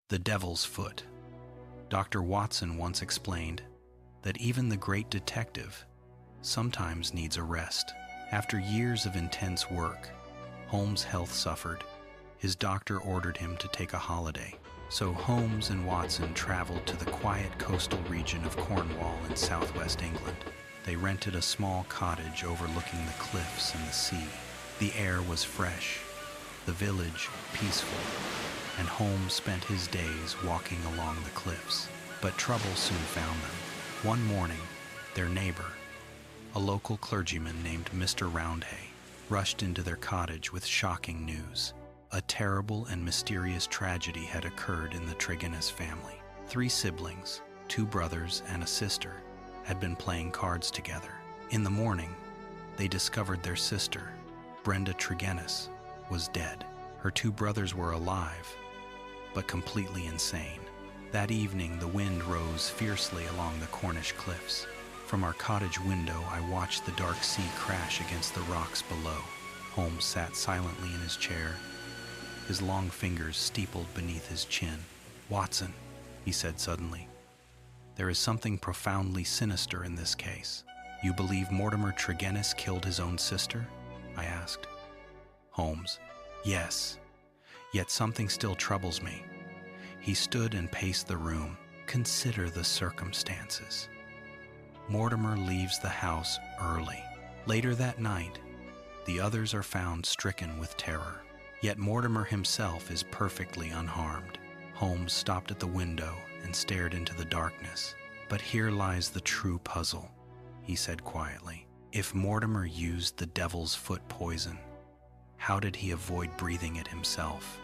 The devil's foot. Dr. Watson once explained that even the great detective sometimes needs a rest. After years of intense work, Holmes' health suffered. His doctor ordered him to take a holiday. So Holmes and Watson traveled to the quiet coastal region of Cornwall in southwest England. They rented a small cottage overlooking the cliffs and the sea. The air was fresh, the village peaceful, and Holmes spent his days walking along the cliffs. But trouble soon found them. One morning, their neighbor, a local clergyman named Mr. Roundhay, rushed into their cottage with shocking news. A terrible and mysterious tragedy had occurred in the Tregennis family. 3 siblings, 2 brothers and a sister, had been playing cards together. In the morning, they discovered their sister, Brenda Tregennis, was dead. Her 2 brothers were alive, but completely insane. That evening, the wind rose fiercely along the Cornish cliffs. From our cottage window, I watched the dark sea crash against the rocks below. Holmes sat silently in his chair, his long fingers steepled beneath his chin. "Watson," he said suddenly, "there is something profoundly sinister in this case." "You believe Mortimer Tregennis killed his own sister?" I asked. Holmes: "Yes, yet something still troubles me." He stood and paced the room. "Consider the circumstances. Mortimer leaves the house early. Later that night, the others are found stricken with terror. Yet Mortimer himself is perfectly unharmed." Holmes stopped at the window and stared into the darkness. "But here lies the true puzzle," he said quietly. "If Mortimer used the devil's foot poison, how did he avoid breathing it himself?"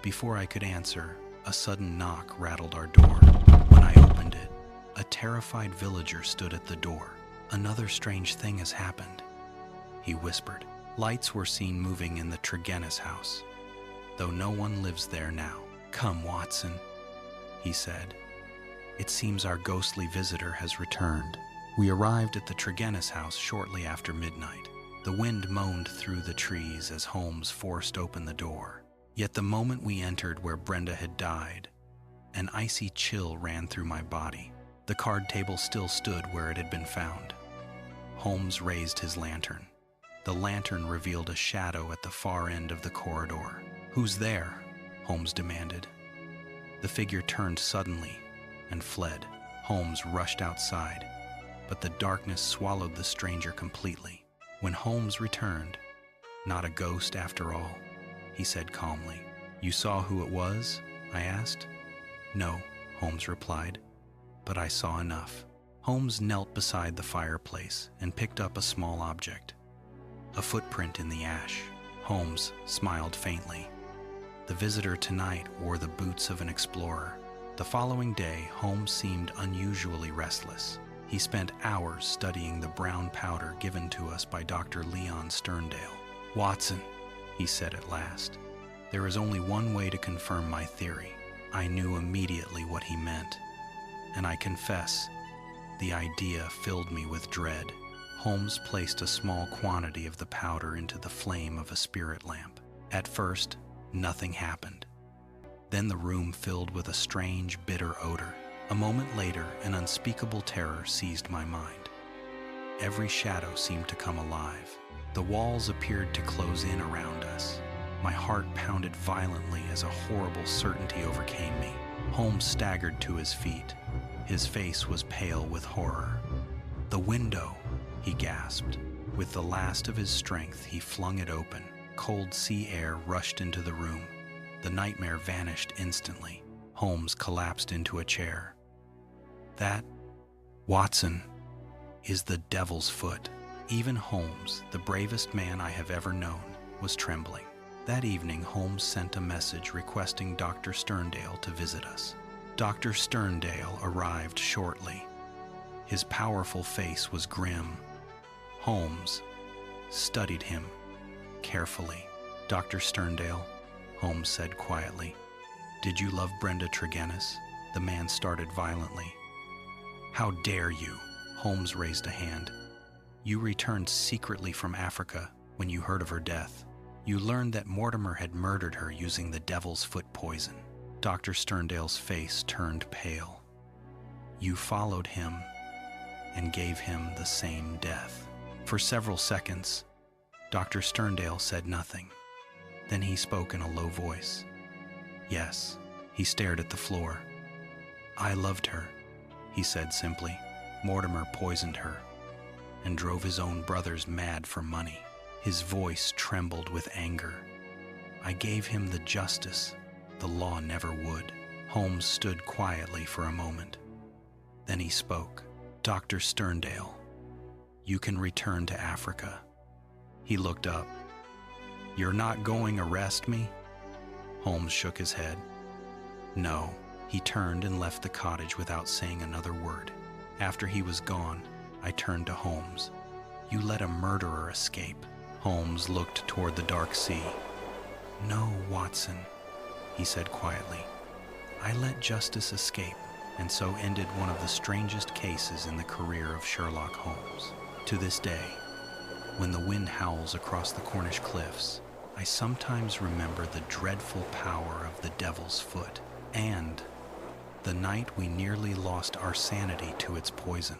Before I could answer, a sudden knock rattled our door. When I opened it, a terrified villager stood at the door. "Another strange thing has happened," he whispered. "Lights were seen moving in the Tregennis house, though no one lives there now." "Come, Watson," he said. "It seems our ghostly visitor has returned." We arrived at the Tregennis house shortly after midnight. The wind moaned through the trees as Holmes forced open the door. Yet the moment we entered where Brenda had died, an icy chill ran through my body. The card table still stood where it had been found. Holmes raised his lantern. The lantern revealed a shadow at the far end of the corridor. "Who's there?" Holmes demanded. The figure turned suddenly and fled. Holmes rushed outside, but the darkness swallowed the stranger completely. When Holmes returned, "Not a ghost after all," he said calmly. "You saw who it was?" I asked. "No," Holmes replied, "but I saw enough." Holmes knelt beside the fireplace and picked up a small object. A footprint in the ash. Holmes smiled faintly. The visitor tonight wore the boots of an explorer. The following day, Holmes seemed unusually restless. He spent hours studying the brown powder given to us by Dr. Leon Sterndale. "Watson," he said at last, "there is only one way to confirm my theory." I knew immediately what he meant, and I confess, the idea filled me with dread. Holmes placed a small quantity of the powder into the flame of a spirit lamp. At first, nothing happened. Then the room filled with a strange, bitter odor. A moment later, an unspeakable terror seized my mind. Every shadow seemed to come alive. The walls appeared to close in around us. My heart pounded violently as a horrible certainty overcame me. Holmes staggered to his feet. His face was pale with horror. "The window!" he gasped. With the last of his strength, he flung it open. Cold sea air rushed into the room. The nightmare vanished instantly. Holmes collapsed into a chair. "That, Watson, is the devil's foot." Even Holmes, the bravest man I have ever known, was trembling. That evening, Holmes sent a message requesting Dr. Sterndale to visit us. Dr. Sterndale arrived shortly. His powerful face was grim. Holmes studied him carefully. "Dr. Sterndale," Holmes said quietly, "did you love Brenda Tregennis?" The man started violently. "How dare you?" Holmes raised a hand. "You returned secretly from Africa when you heard of her death. You learned that Mortimer had murdered her using the devil's foot poison." Dr. Sterndale's face turned pale. You followed him and gave him the same death. For several seconds, Dr. Sterndale said nothing. Then he spoke in a low voice. Yes, he stared at the floor. I loved her, he said simply. Mortimer poisoned her and drove his own brothers mad for money. His voice trembled with anger. I gave him the justice the law never would. Holmes stood quietly for a moment. Then he spoke. Dr. Sterndale, you can return to Africa. He looked up. You're not going to arrest me? Holmes shook his head. No. He turned and left the cottage without saying another word. After he was gone, I turned to Holmes. You let a murderer escape. Holmes looked toward the dark sea. No, Watson, he said quietly. I let justice escape, and so ended one of the strangest cases in the career of Sherlock Holmes. To this day, when the wind howls across the Cornish cliffs, I sometimes remember the dreadful power of the devil's foot and the night we nearly lost our sanity to its poison.